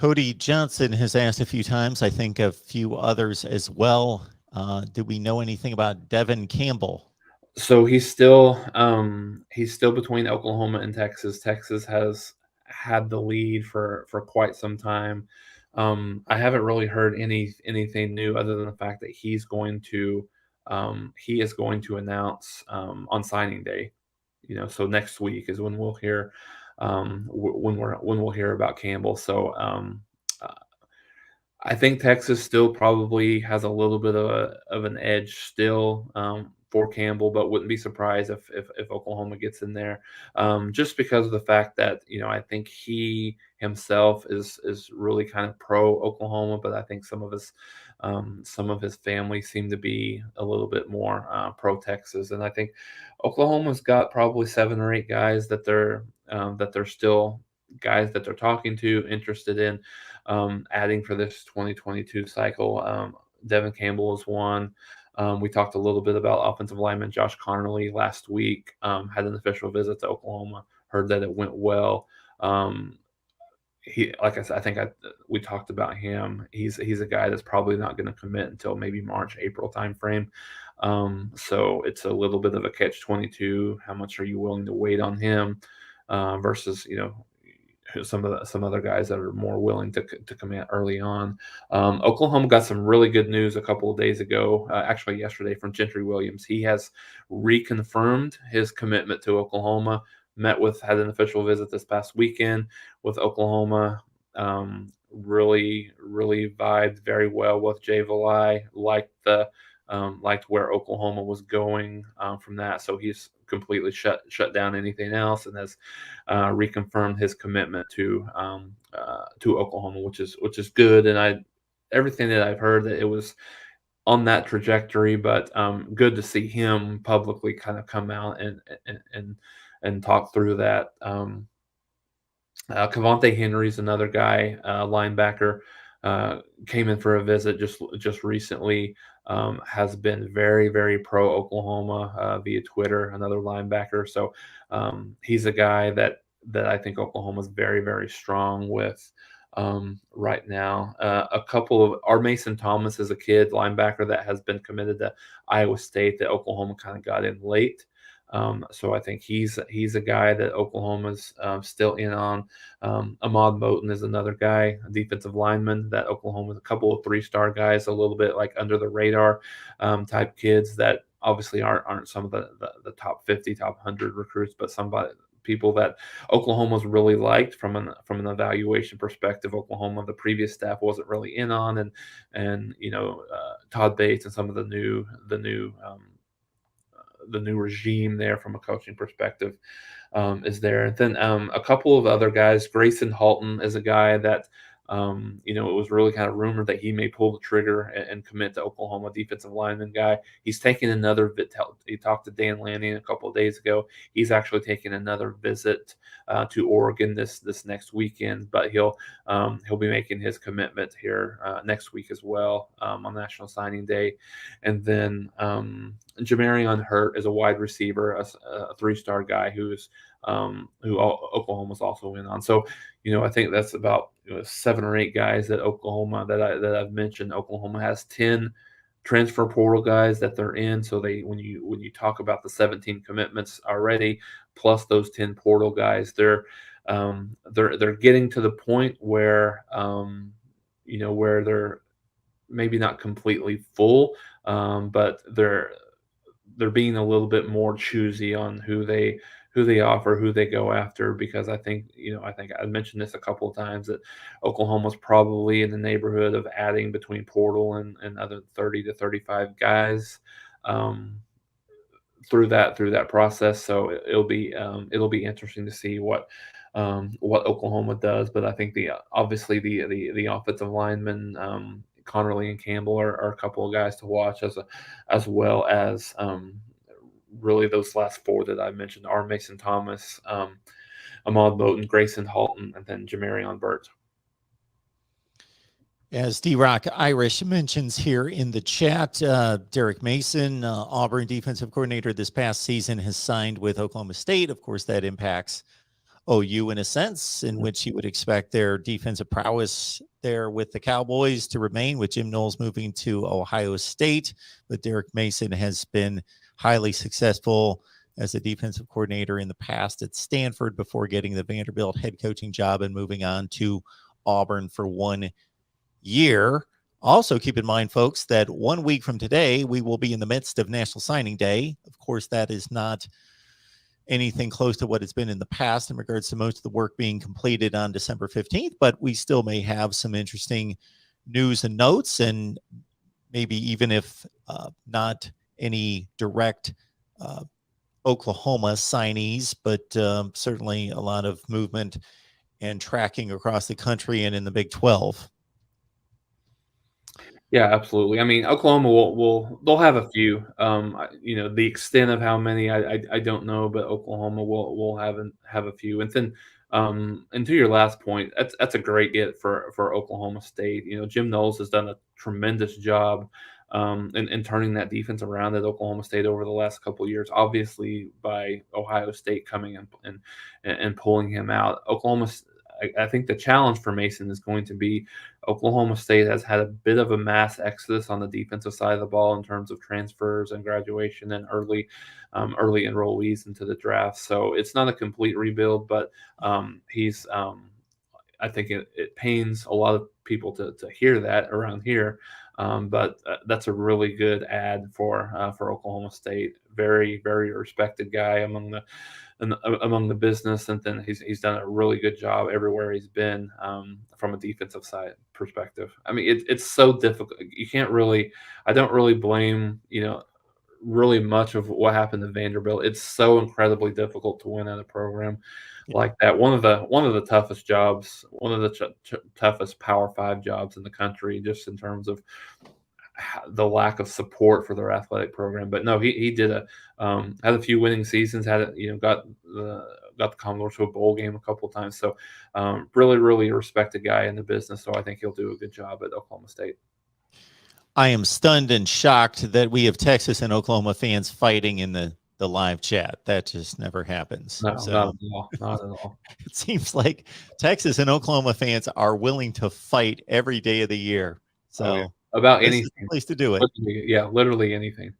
Cody Johnson has asked a few times, I think a few others as well. Do we know anything about Devon Campbell? So he's still between Oklahoma and Texas. Texas has had the lead for quite some time. I haven't really heard anything new other than the fact that he is going to announce on signing day. So next week is when we'll hear when we'll hear about Campbell. So uh, I think Texas still probably has a little bit of an edge still for Campbell, but wouldn't be surprised if Oklahoma gets in there, just because of the fact that I think he himself is really kind of pro Oklahoma, but I think some of his family seem to be a little bit more pro Texas, and I think Oklahoma's got probably 7 or 8 guys that they're still guys that they're talking to, interested in adding for this 2022 cycle. Devon Campbell is one. We talked a little bit about offensive lineman Josh Connolly last week. Had an official visit to Oklahoma. Heard that it went well. Like I said, we talked about him. He's a guy that's probably not going to commit until maybe March, April timeframe. So it's a little bit of a catch-22. How much are you willing to wait on him versus some other guys that are more willing to commit early on. Oklahoma got some really good news a couple of days ago, actually yesterday, from Gentry Williams. He has reconfirmed his commitment to Oklahoma. Had an official visit this past weekend with Oklahoma. Really vibed very well with Jay Valai. Liked where Oklahoma was going from that. So he's completely shut down anything else and has reconfirmed his commitment to Oklahoma, which is good. And everything that I've heard, that it was on that trajectory, but good to see him publicly kind of come out and talk through that. Cavante Henry's another guy, linebacker, came in for a visit just recently. Has been very, very pro Oklahoma via Twitter. Another linebacker, so he's a guy that I think Oklahoma's very, very strong with right now. A couple of our Mason Thomas is a kid linebacker that has been committed to Iowa State that Oklahoma kind of got in late. So I think he's a guy that Oklahoma's still in on. Ahmad Moten is another guy, a defensive lineman that Oklahoma's a couple of 3-star guys, a little bit like under the radar type kids that obviously aren't some of the top 50, top 100 recruits, but people that Oklahoma's really liked from an evaluation perspective. Oklahoma, the previous staff wasn't really in on, and Todd Bates and some of the new regime there from a coaching perspective is there. And then a couple of other guys. Grayson Halton is a guy that it was really kind of rumored that he may pull the trigger and commit to Oklahoma, defensive lineman guy. He's taking another he talked to Dan Lanning a couple of days ago. He's actually taking another visit to Oregon this next weekend, but he'll be making his commitment here next week as well on National Signing Day. And then Jamarion Hurt is a wide receiver, a 3-star guy who Oklahoma's also in on. So I think that's about 7 or 8 guys that Oklahoma that I've mentioned. Oklahoma has 10 transfer portal guys that they're in. So when you talk about the 17 commitments already, plus those 10 portal guys, they're getting to the point where where they're maybe not completely full, but they're being a little bit more choosy on who they offer, who they go after, because I think I mentioned this a couple of times that Oklahoma's probably in the neighborhood of adding between portal and other 30 to 35 guys through that process. So it'll be interesting to see what Oklahoma does. But I think obviously the offensive linemen, Connolly and Campbell are a couple of guys to watch, as well as really those last 4 that I mentioned are Mason Thomas, Ahmad Moten, Grayson Halton, and then Jamarion Burt. As D-Rock Irish mentions here in the chat, Derek Mason, Auburn defensive coordinator this past season, has signed with Oklahoma State. Of course, that impacts OU in a sense, in which you would expect their defensive prowess there with the Cowboys to remain, with Jim Knowles moving to Ohio State. But Derek Mason has been highly successful as a defensive coordinator in the past at Stanford before getting the Vanderbilt head coaching job and moving on to Auburn for 1 year. Also, keep in mind, folks, that 1 week from today, we will be in the midst of National Signing Day. Of course, that is not anything close to what it's been in the past in regards to most of the work being completed on December 15th, but we still may have some interesting news and notes, and maybe even if not any direct Oklahoma signees, but certainly a lot of movement and tracking across the country and in the Big 12. Yeah, absolutely. I mean, Oklahoma they'll have a few. The extent of how many I don't know, but Oklahoma will have a few. And then, and to your last point, that's a great get for Oklahoma State. Jim Knowles has done a tremendous job in turning that defense around at Oklahoma State over the last couple of years. Obviously, by Ohio State coming and pulling him out, I think the challenge for Mason is going to be Oklahoma State has had a bit of a mass exodus on the defensive side of the ball in terms of transfers and graduation and early enrollees into the draft. So it's not a complete rebuild, but I think it pains a lot of people to hear that around here. But that's a really good ad for Oklahoma State. Very, very respected guy among the business, and then he's done a really good job everywhere he's been from a defensive side perspective. I mean, it's so difficult. I don't really blame really much of what happened to Vanderbilt. It's so incredibly difficult to win at a program like that. One of the toughest jobs, one of the toughest Power 5 jobs in the country, just in terms of the lack of support for their athletic program. But no, he did had a few winning seasons, got the Commodores to a bowl game a couple of times. So really, really a respected guy in the business. So I think he'll do a good job at Oklahoma State. I am stunned and shocked that we have Texas and Oklahoma fans fighting in the live chat. That just never happens. No, not at all. Not at all. It seems like Texas and Oklahoma fans are willing to fight every day of the year. So about this anything. is the place to do it. Literally anything.